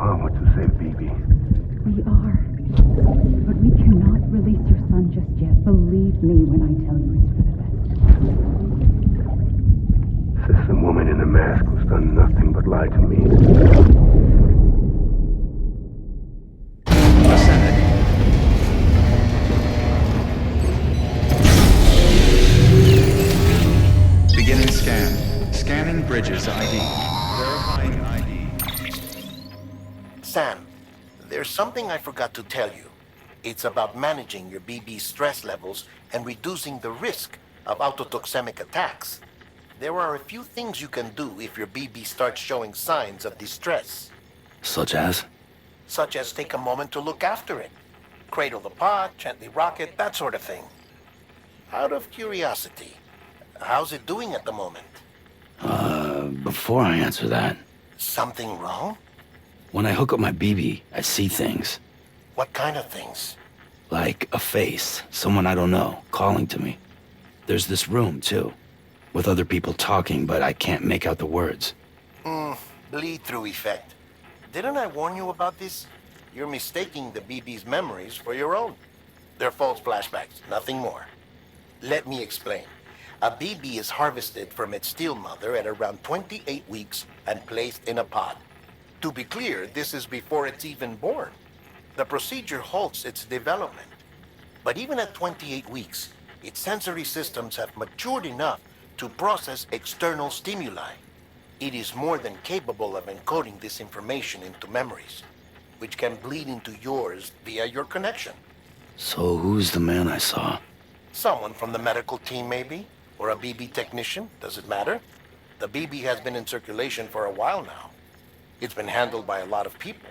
are what to save BB. We are. But we cannot release your son just yet. Believe me when I tell you it's for the best. Says some woman in a mask who's done nothing but lie to me. Ascending. Beginning scan. Scanning bridges ID. Verifying ID. Sam, there's something I forgot to tell you. It's about managing your BB stress levels and reducing the risk of autotoxemic attacks. There are a few things you can do if your BB starts showing signs of distress. Such as? Such as take a moment to look after it. Cradle the pot, gently rock it, that sort of thing. Out of curiosity, how's it doing at the moment? Before I answer that, Something wrong? when I hook up my BB, I see things. What kind of things? Like a face, someone I don't know, calling to me. There's this room, too, with other people talking, but I can't make out the words. Bleed-through effect. Didn't I warn you about this? You're mistaking the BB's memories for your own. They're false flashbacks, nothing more. Let me explain. A BB is harvested from its steel mother at around 28 weeks and placed in a pod. To be clear, this is before it's even born. The procedure halts its development. But even at 28 weeks, its sensory systems have matured enough to process external stimuli. It is more than capable of encoding this information into memories, which can bleed into yours via your connection. So who's the man I saw? Someone from the medical team, maybe? Or a BB technician? Does it matter? The BB has been in circulation for a while now. It's been handled by a lot of people.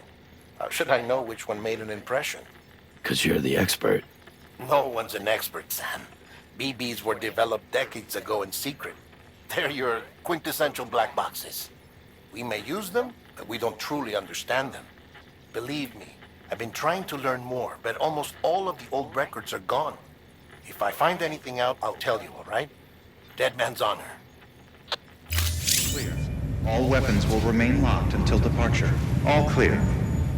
How should I know which one made an impression? 'Cause you're the expert. No one's an expert, Sam. BBs were developed decades ago in secret. They're your quintessential black boxes. We may use them, but we don't truly understand them. Believe me, I've been trying to learn more, but almost all of the old records are gone. If I find anything out, I'll tell you, all right? Dead man's honor. Clear. All weapons will remain locked until departure. All clear.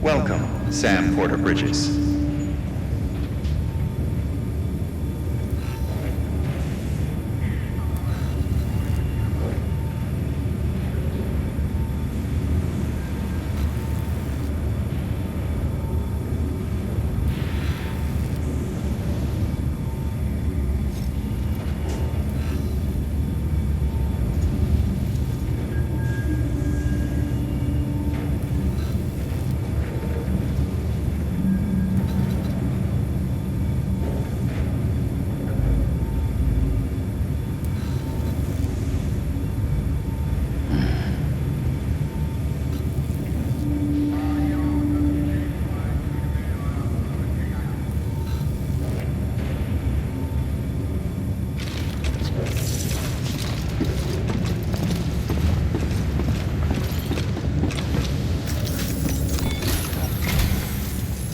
Welcome, Sam Porter Bridges.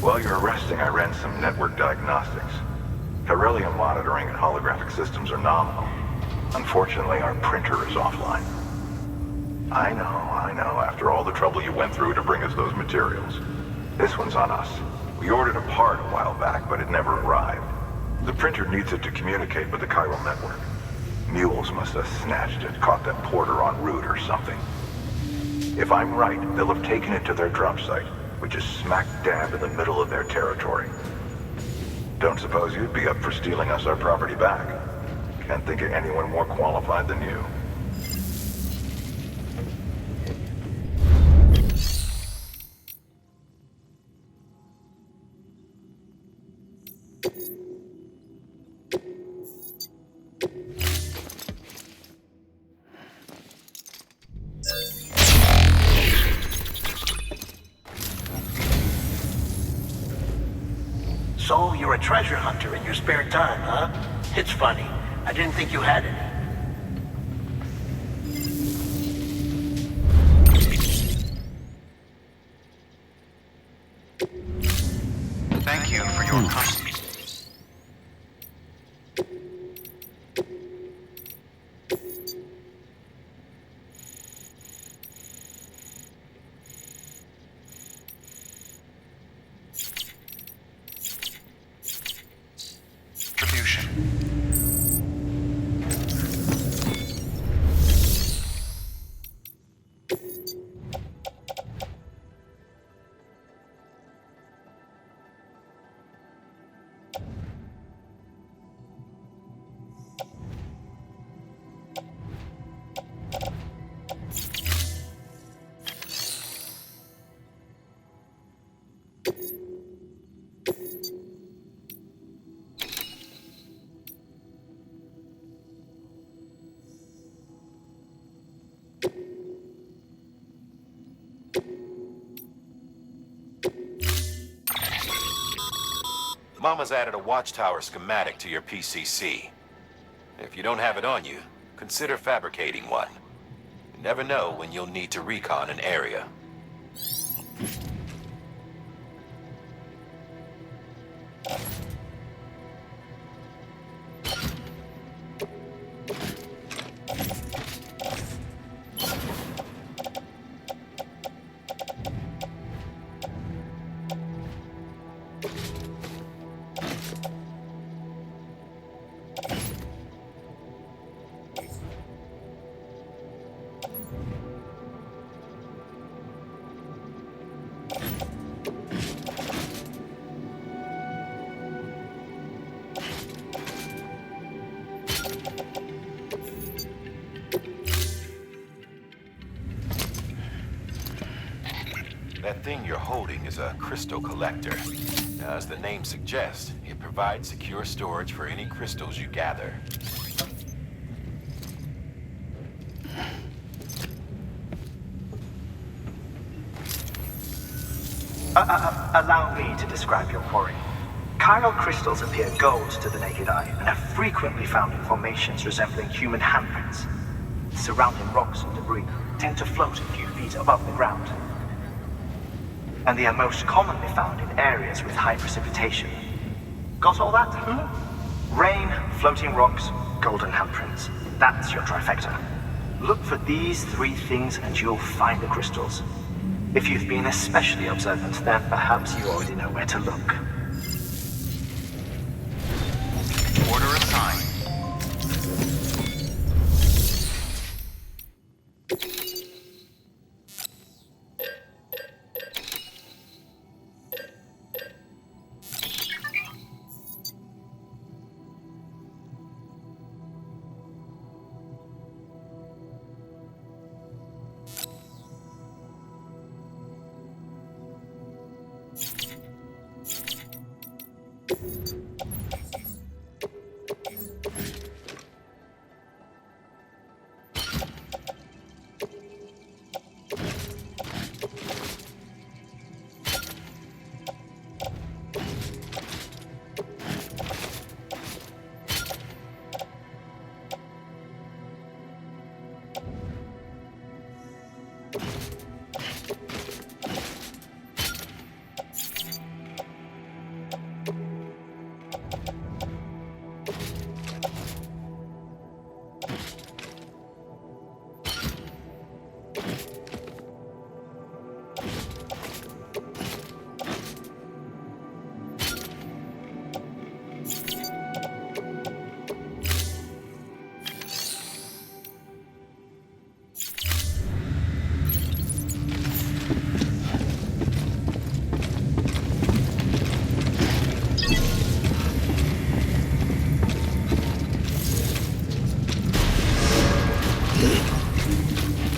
While you're resting, I ran some network diagnostics. Beryllium monitoring and holographic systems are nominal. Unfortunately, our printer is offline. I know, after all the trouble you went through to bring us those materials. This one's on us. We ordered a part a while back, but it never arrived. The printer needs it to communicate with the chiral network. Mules must have snatched it, caught that porter en route or something. If I'm right, they'll have taken it to their drop site, which is smack dab in the middle of their territory. Don't suppose you'd be up for stealing us our property back? Can't think of anyone more qualified than you. So, you're a treasure hunter in your spare time, huh? It's funny. I didn't think you had any. Thank you for your contribution. Mama's added a watchtower schematic to your PCC. If you don't have it on you, consider fabricating one. You never know when you'll need to recon an area. That thing you're holding is a crystal collector. Now, as the name suggests, it provides secure storage for any crystals you gather. Allow me to describe your quarry. Chiral crystals appear gold to the naked eye and are frequently found in formations resembling human handprints. Surrounding rocks and debris tend to float a few feet above the ground. And they are most commonly found in areas with high precipitation. Got all that? Rain, floating rocks, golden handprints. That's your trifecta. Look for these three things and you'll find the crystals. If you've been especially observant, then perhaps you already know where to look. Order assigned.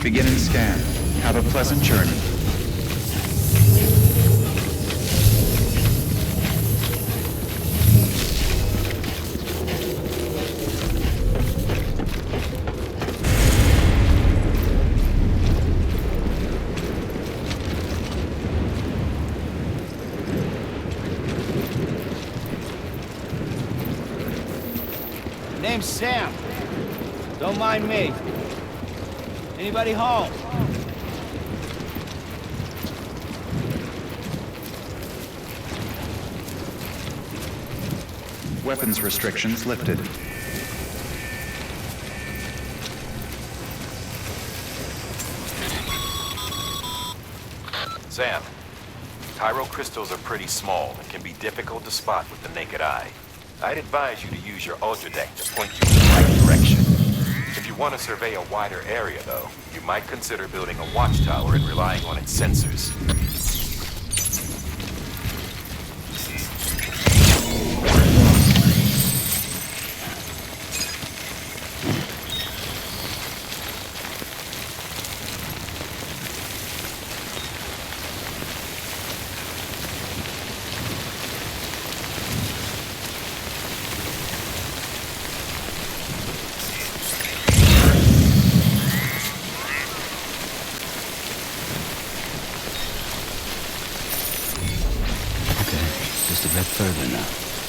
Beginning scan. Have a pleasant journey. Name's Sam. Don't mind me. Anybody home? Weapons restrictions lifted. Sam, chiral crystals are pretty small and can be difficult to spot with the naked eye. I'd advise you to use your ultradeck to point you in the right direction. If you want to survey a wider area, though, you might consider building a watchtower and relying on its sensors. Just a bit further now.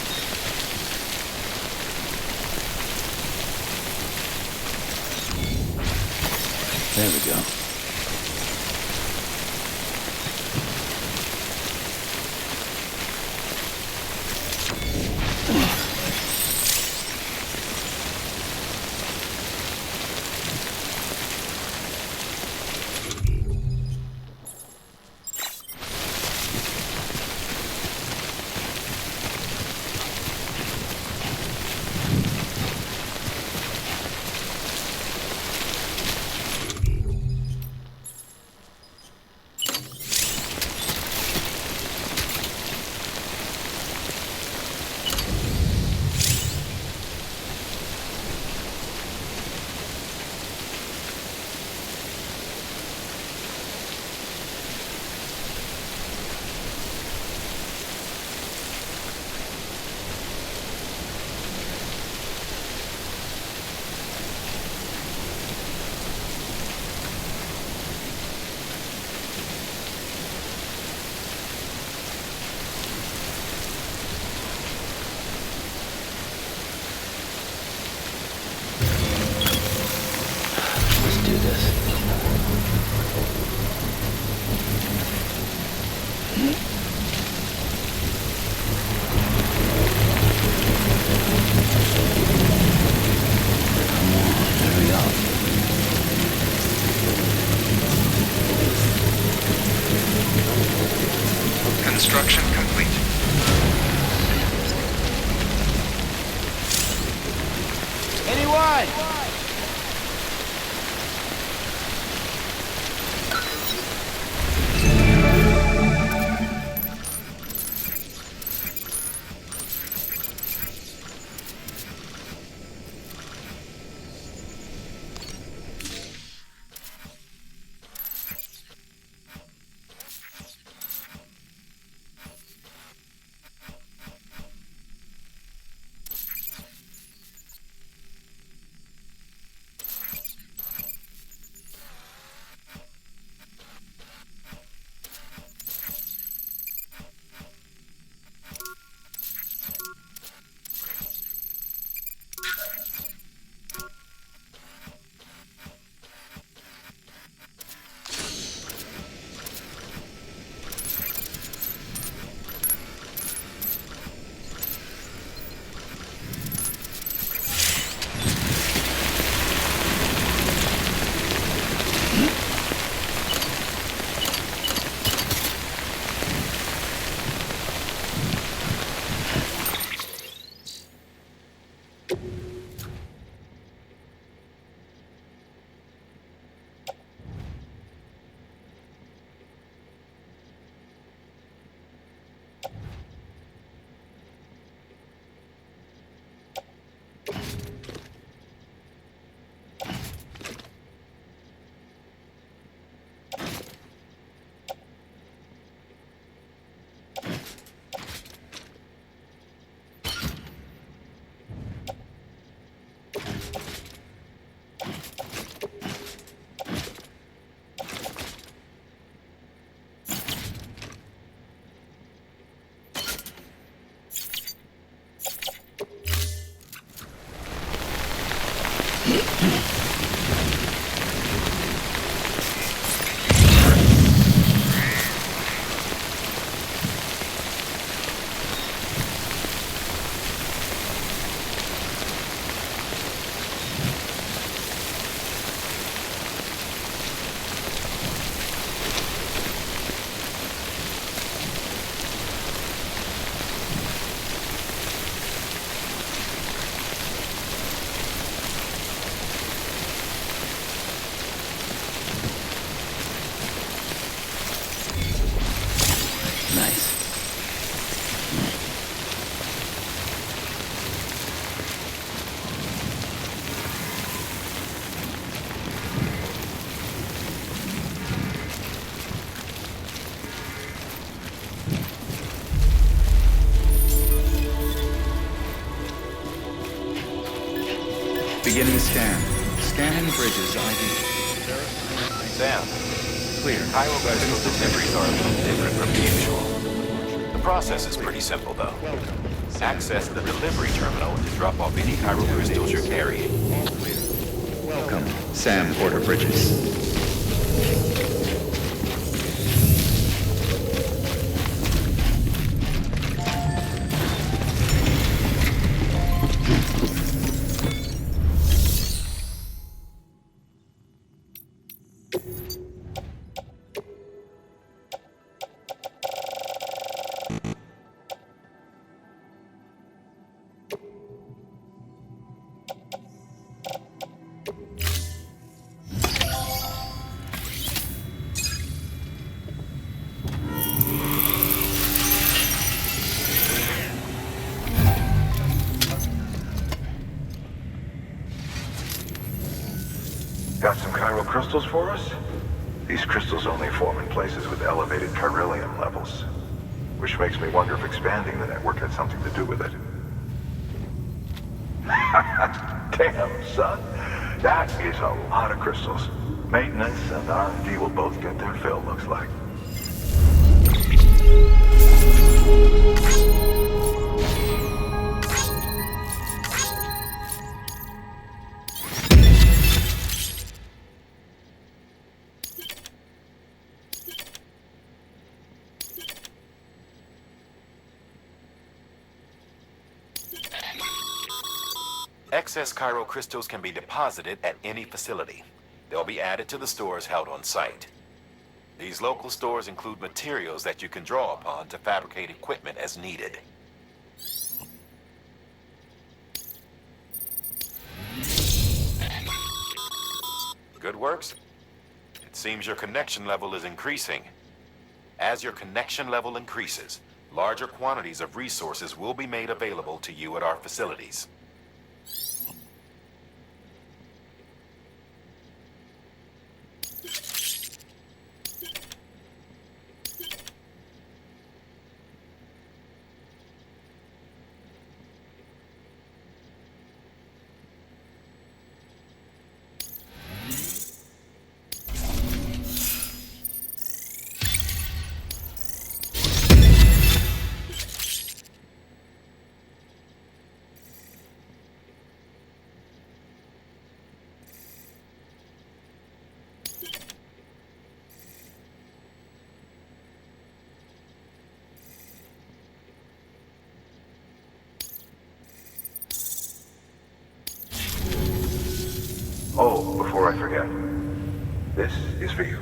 There we go. Construction complete. Anyone? Beginning scan. Scanning bridges ID. Sam, clear. Cairo crystal deliveries are a little different from usual. The process is pretty simple, though. Access the delivery terminal to drop off any Cairo crystals you're carrying. Welcome, Sam Porter Bridges. Got some chiral crystals for us? These crystals only form in places with elevated chiralium levels. Which makes me wonder if expanding the network had something to do with it. Damn, son. That is a lot of crystals. Maintenance and R&D will both get their fill, looks like. Excess chiral crystals can be deposited at any facility. They'll be added to the stores held on site. These local stores include materials that you can draw upon to fabricate equipment as needed. Good works? It seems your connection level is increasing. As your connection level increases, larger quantities of resources will be made available to you at our facilities. Oh, before I forget, this is for you.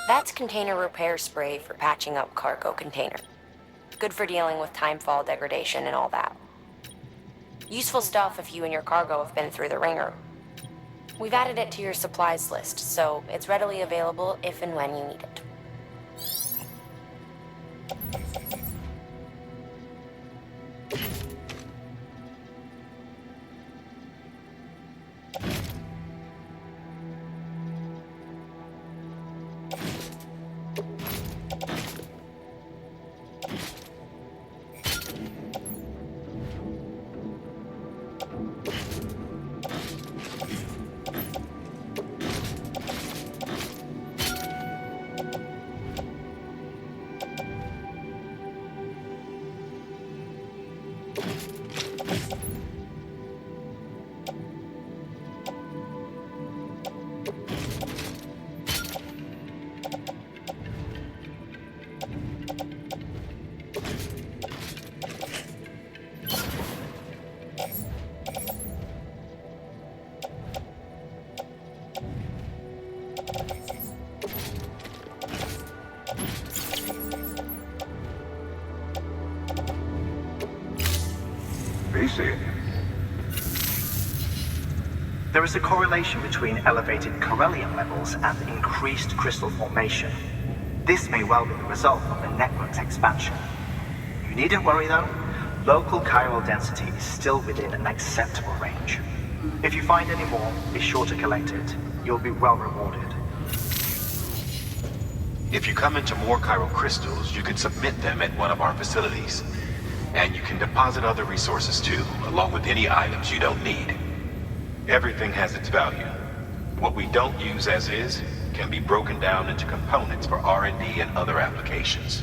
That's container repair spray for patching up cargo container. Good for dealing with timefall degradation and all that. Useful stuff if you and your cargo have been through the ringer. We've added it to your supplies list, so it's readily available if and when you need it. There is a correlation between elevated chiralium levels and increased crystal formation. This may well be the result of the network's expansion. You needn't worry though. Local chiral density is still within an acceptable range. If you find any more, be sure to collect it. You'll be well rewarded. If you come into more chiral crystals, you can submit them at one of our facilities. And you can deposit other resources too, along with any items you don't need. Everything has its value. What we don't use as is can be broken down into components for R&D and other applications.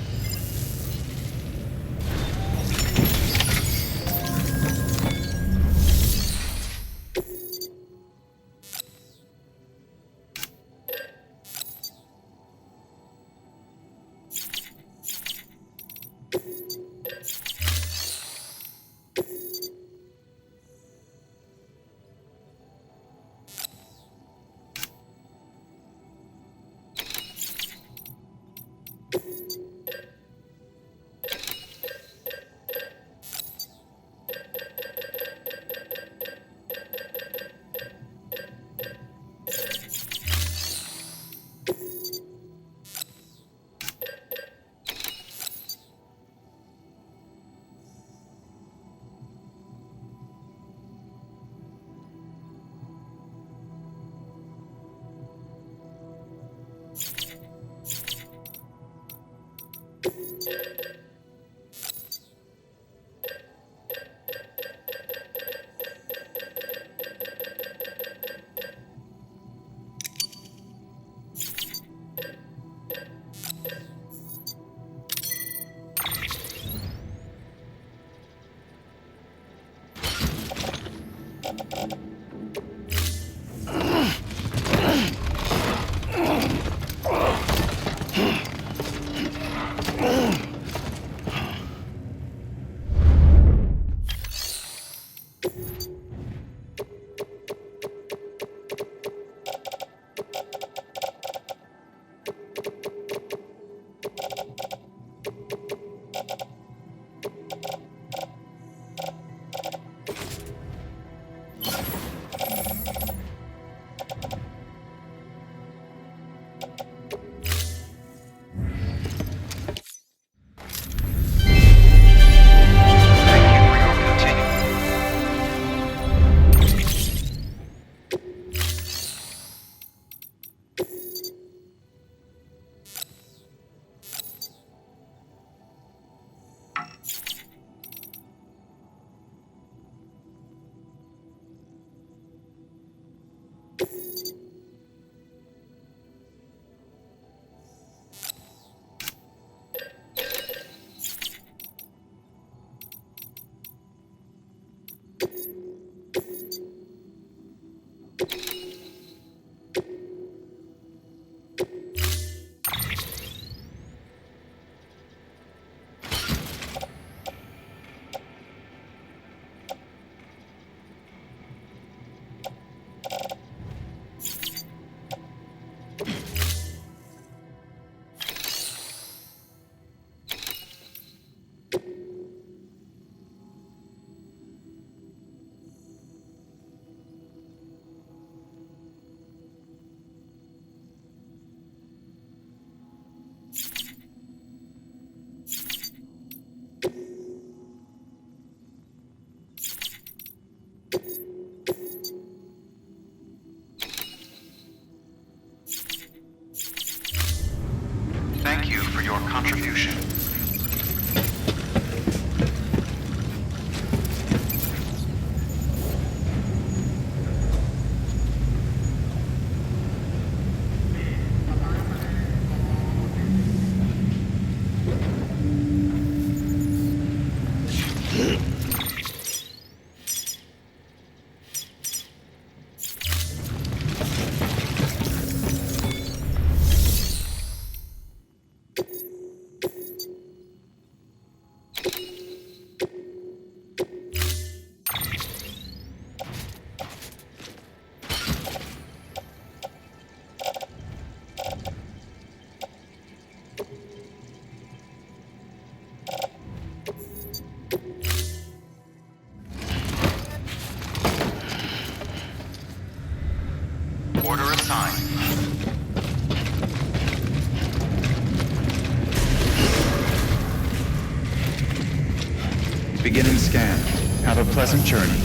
Thank you for your contribution. Order assigned. Beginning scan. Have a pleasant journey.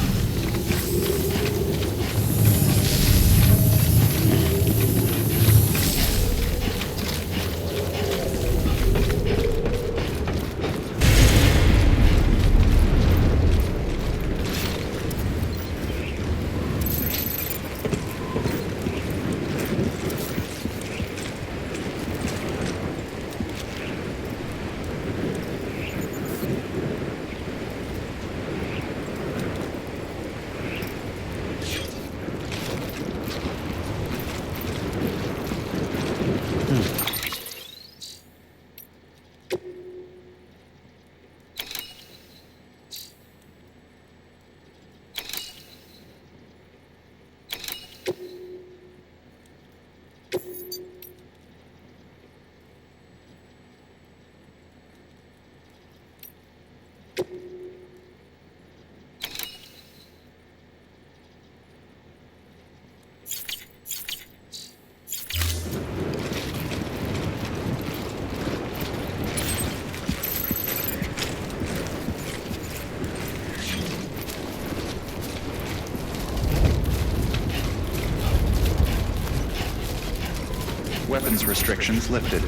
Weapons restrictions lifted.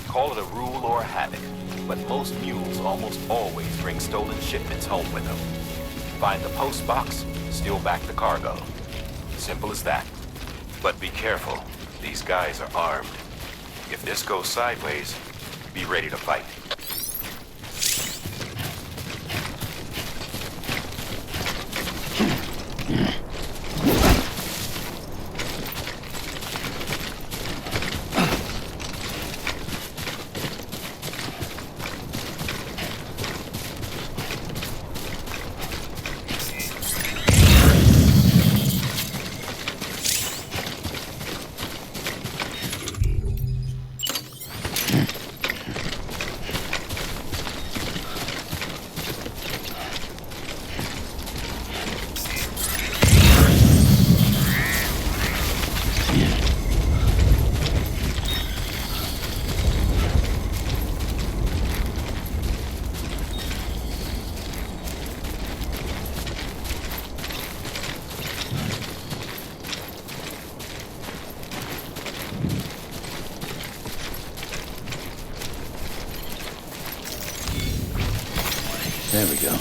Call it a rule or a habit, but most mules almost always bring stolen shipments home with them. Find the post box, steal back the cargo. Simple as that. But be careful. These guys are armed. If this goes sideways, be ready to fight. There we go.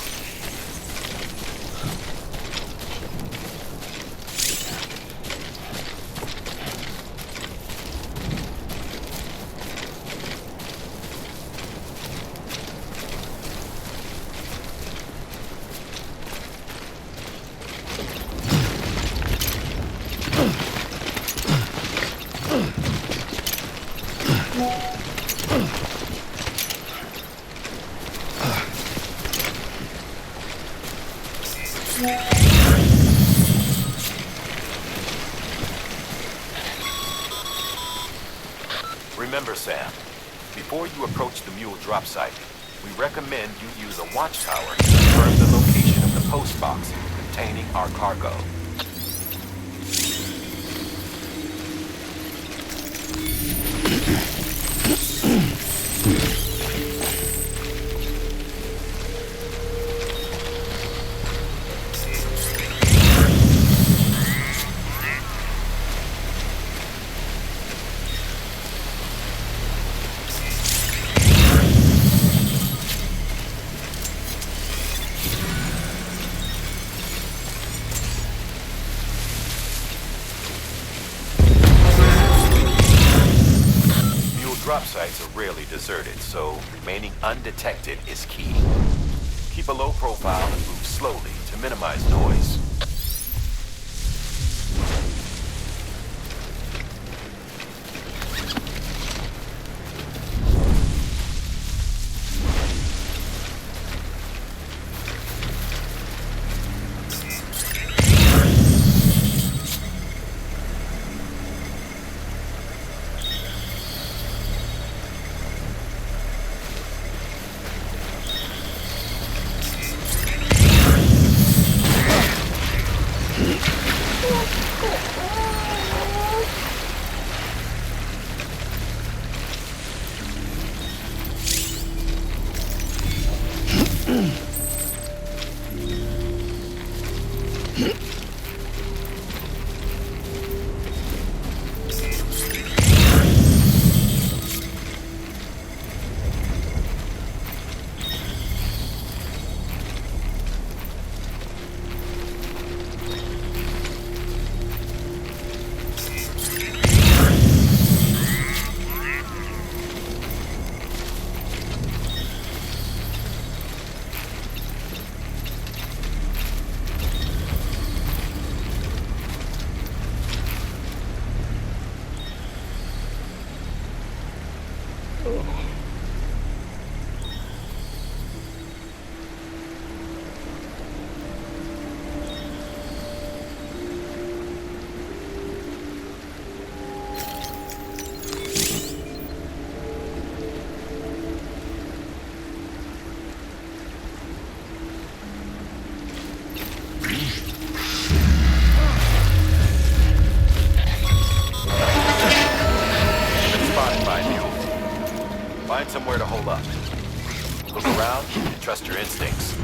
Remember, Sam, before you approach the mule drop site, we recommend you use a watchtower to confirm the location of the post box containing our cargo. Drop sites are rarely deserted, so remaining undetected is key. Keep a low profile and move slowly to minimize noise. Find somewhere to hold up. Look around and trust your instincts.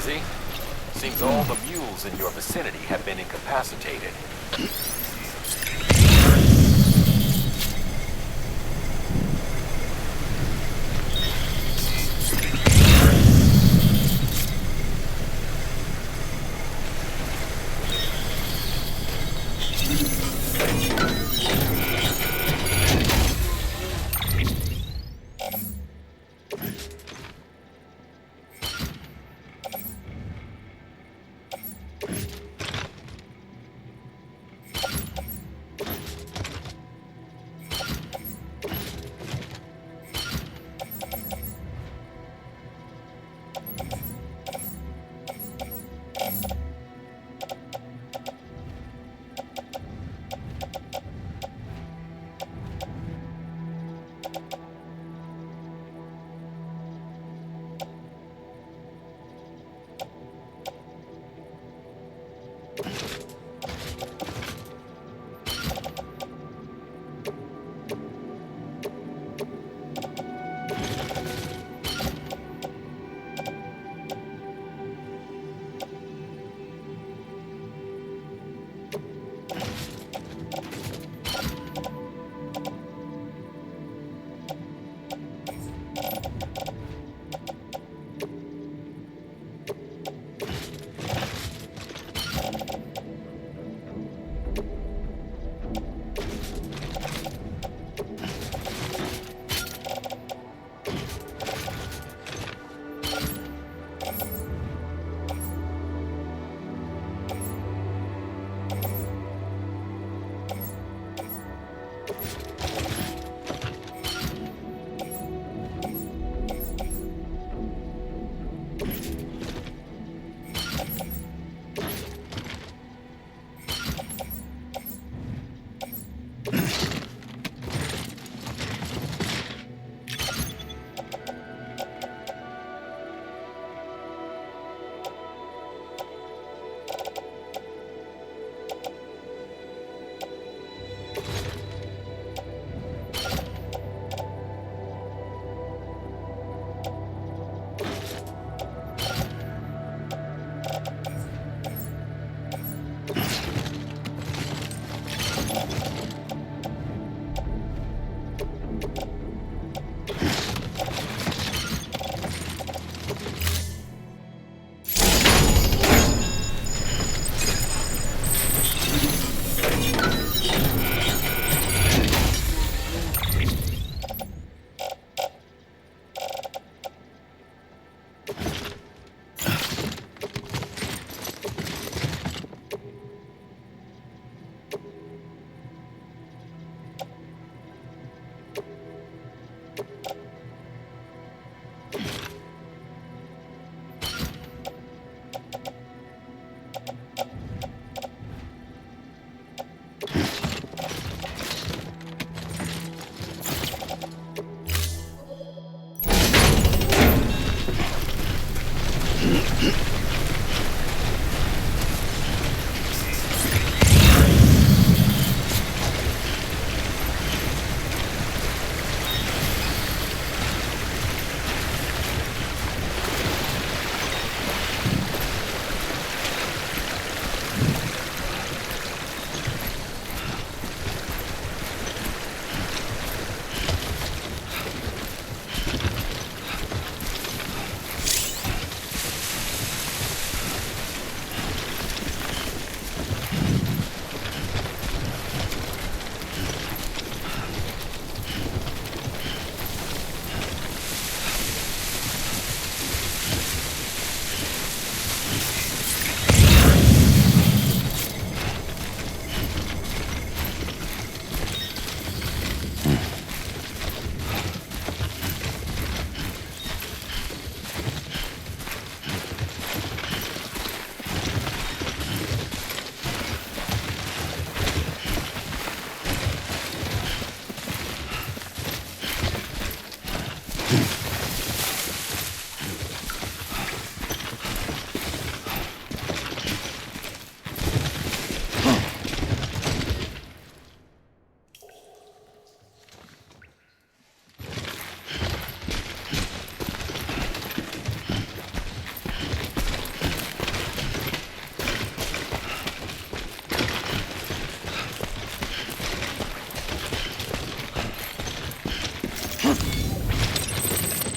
busy? Seems all the mules in your vicinity have been incapacitated.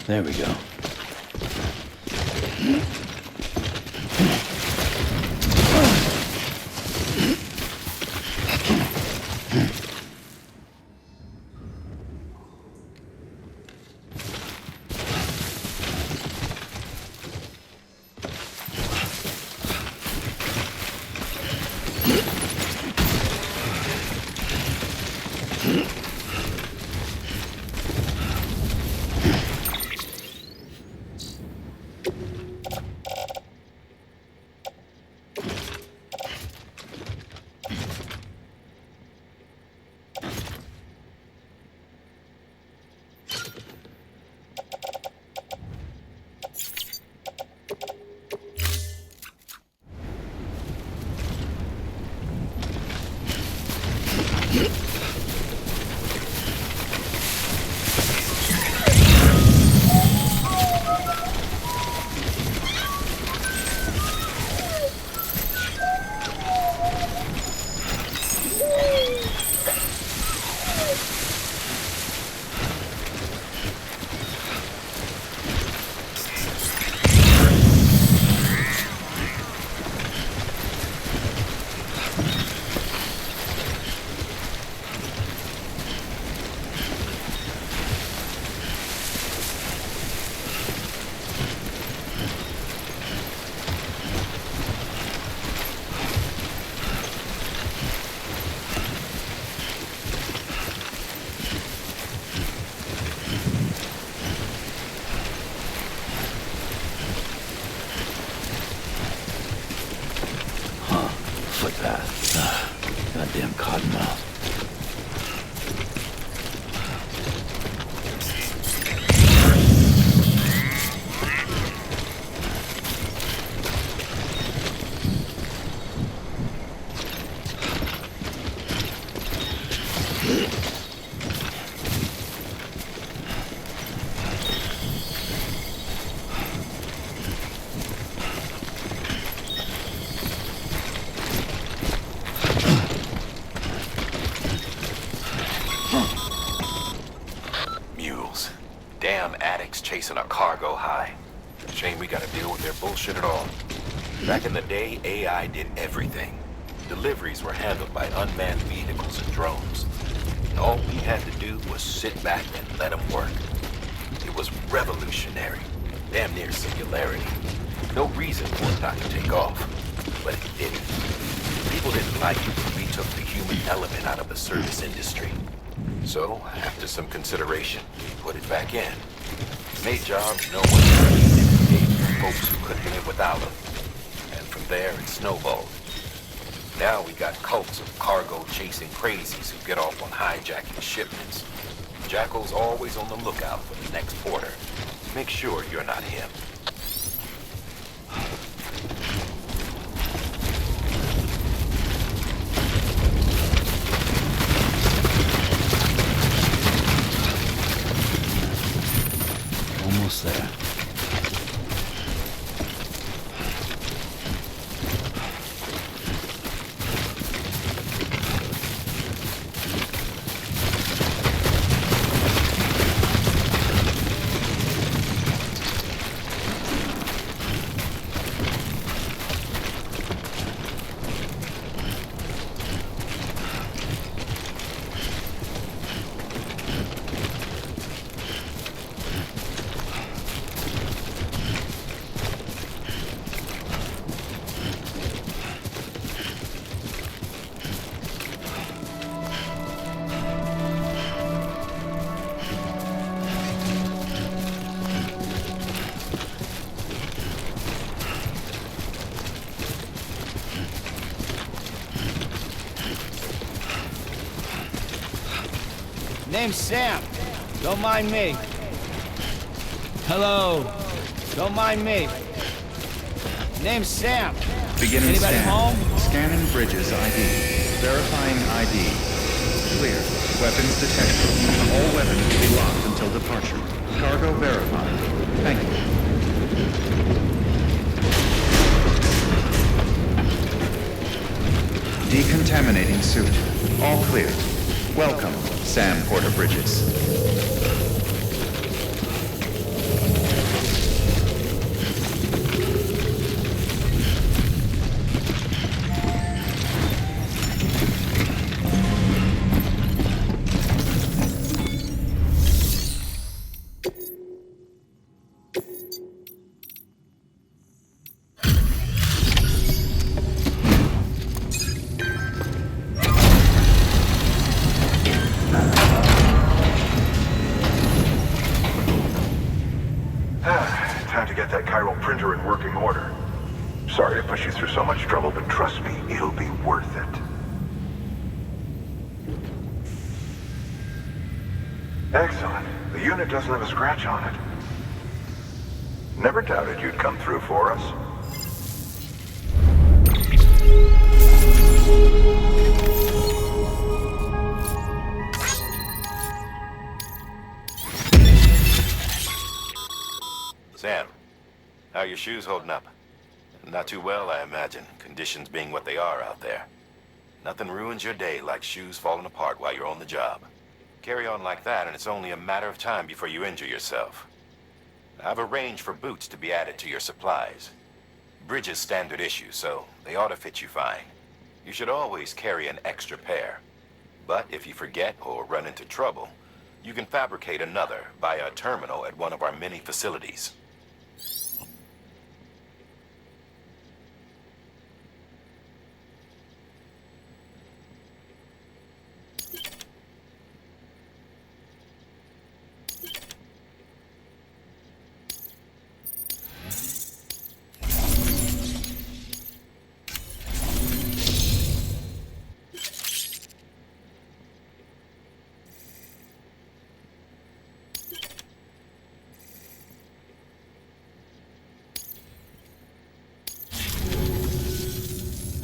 There we go. Footpath. Goddamn cottonmouth. Mules. Damn addicts chasing a cargo high. Shame we gotta deal with their bullshit at all. Back in the day, AI did everything. Deliveries were handled by unmanned vehicles and drones. And all we had to do was sit back and let them work. It was revolutionary. Damn near singularity. No reason for it not to take off. But it didn't. People didn't like it when we took the human element out of the service industry. So, after some consideration, we put it back in. Made jobs no one needed and gave to folks who couldn't live without them. And from there, it snowballed. Now we got cults of cargo-chasing crazies who get off on hijacking shipments. Jackal's always on the lookout for the next porter. Make sure you're not him. Almost there. Name's Sam. Don't mind me. Hello. Don't mind me. Name's Sam. Beginning Anybody scan. home? Scanning Bridges ID. Verifying ID. Clear. Weapons detected. All weapons will be locked until departure. Cargo verified. Thank you. Decontaminating suit. All clear. Welcome, Sam Porter Bridges. Time to get that chiral printer in working order. Sorry to push you through so much trouble, but trust me, it'll be worth it. Excellent. The unit doesn't have a scratch on it. Never doubted you'd come through for us. Sam, how are your shoes holding up? Not too well, I imagine, conditions being what they are out there. Nothing ruins your day like shoes falling apart while you're on the job. Carry on like that, and it's only a matter of time before you injure yourself. I've arranged for boots to be added to your supplies. Bridges standard issue, so they ought to fit you fine. You should always carry an extra pair. But if you forget or run into trouble, you can fabricate another via a terminal at one of our many facilities.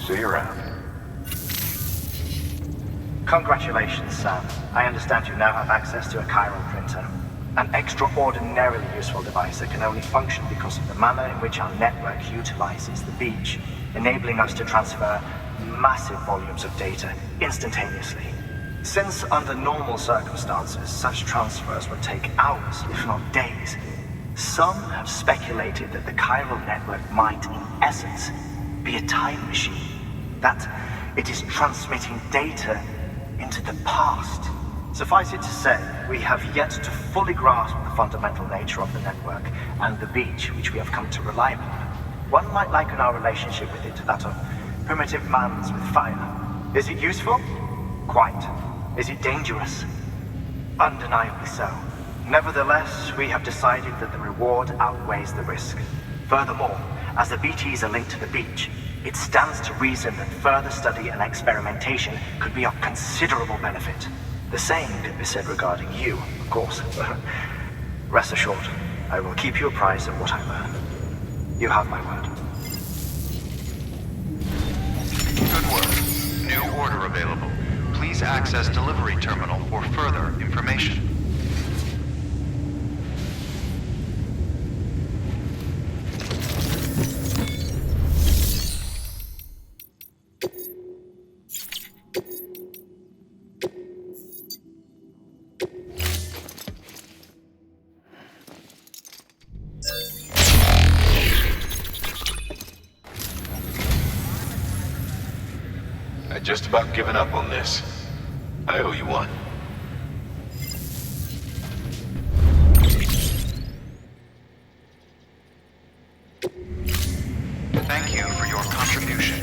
See you around. Congratulations, Sam. I understand you now have access to a chiral printer. An extraordinarily useful device that can only function because of the manner in which our network utilizes the beach, enabling us to transfer massive volumes of data instantaneously. Since under normal circumstances, such transfers would take hours, if not days, some have speculated that the chiral network might, in essence, be a time machine. That it is transmitting data into the past. Suffice it to say, we have yet to fully grasp the fundamental nature of the network and the beach which we have come to rely upon. One might liken our relationship with it to that of primitive mans with fire. Is it useful? Quite. Is it dangerous? Undeniably so. Nevertheless, we have decided that the reward outweighs the risk. Furthermore, as the BTs are linked to the beach, it stands to reason that further study and experimentation could be of considerable benefit. The same could be said regarding you, of course. Rest assured, I will keep you apprised of what I learn. You have my word. Good work. New order available. Please access delivery terminal for further information. I'd just about given up on this. I owe you one. Thank you for your contribution.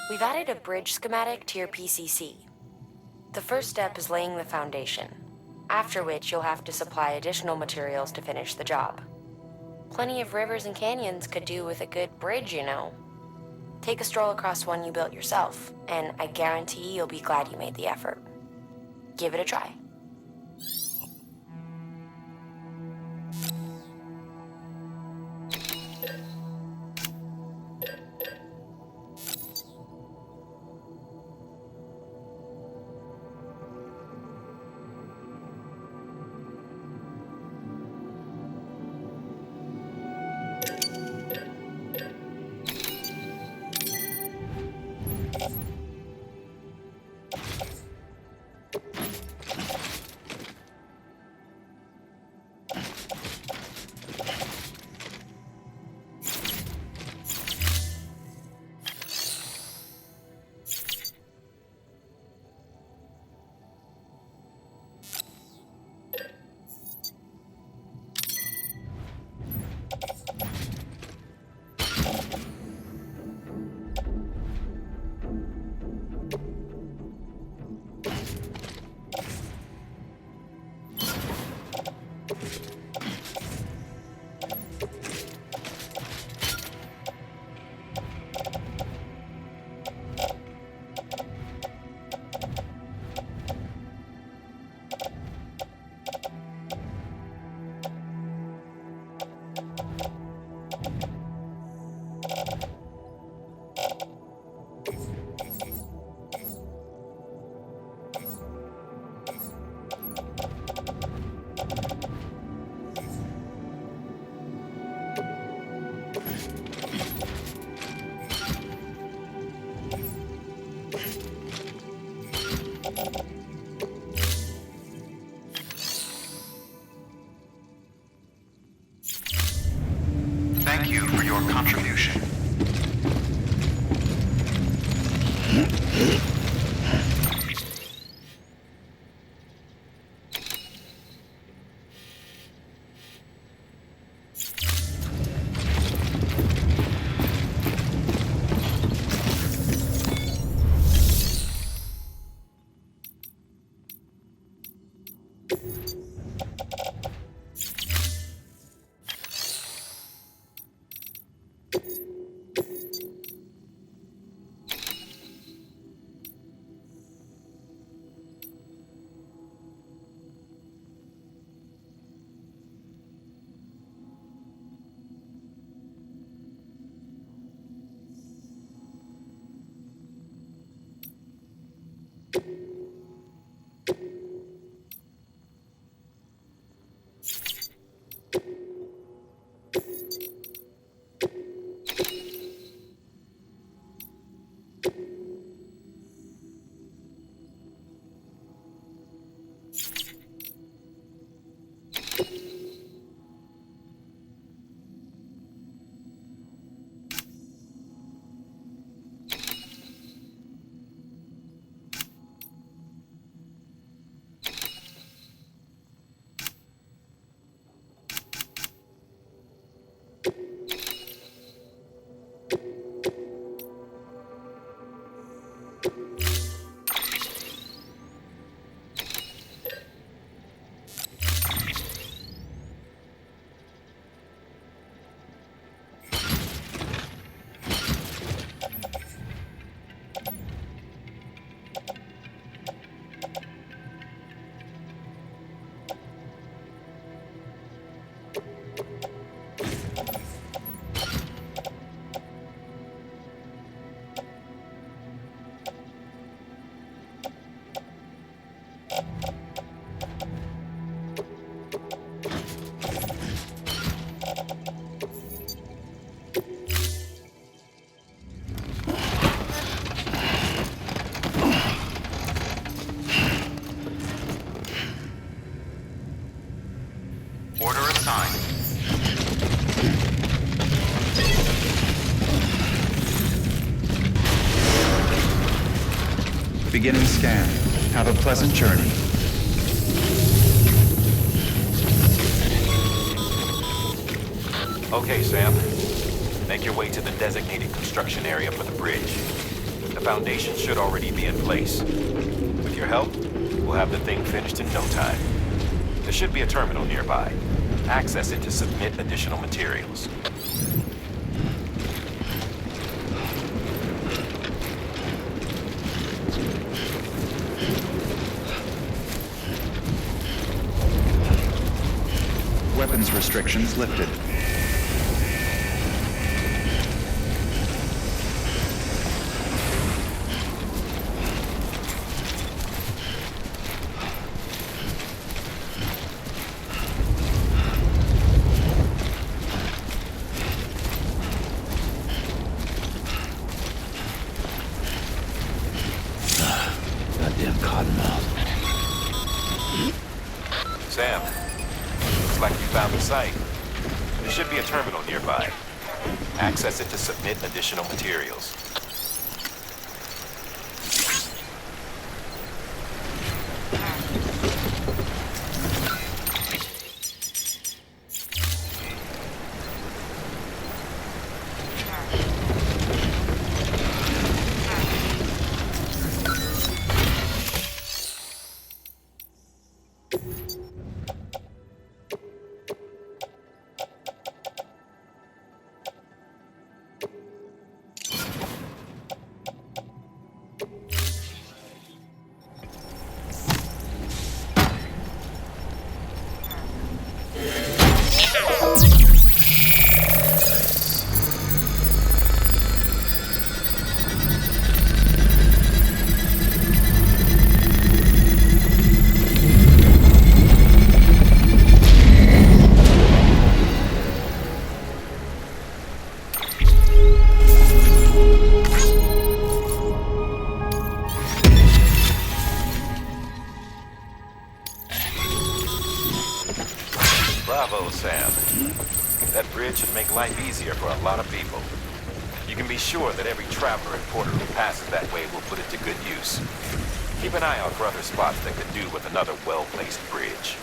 We've added a bridge schematic to your PCC. The first step is laying the foundation. After which, you'll have to supply additional materials to finish the job. Plenty of rivers and canyons could do with a good bridge, you know. Take a stroll across one you built yourself, and I guarantee you'll be glad you made the effort. Give it a try. Thank you for your contribution. Order assigned. Beginning scan. Have a pleasant journey. Okay, Sam. Make your way to the designated construction area for the bridge. The foundation should already be in place. With your help, we'll have the thing finished in no time. There should be a terminal nearby. Access it to submit additional materials. Weapons restrictions lifted. Goddamn cottonmouth. Sam, looks like you found the site. There should be a terminal nearby. Access it to submit additional materials. Bravo, Sam. That bridge should make life easier for a lot of people. You can be sure that every traveler and porter who passes that way will put it to good use. Keep an eye out for other spots that could do with another well-placed bridge.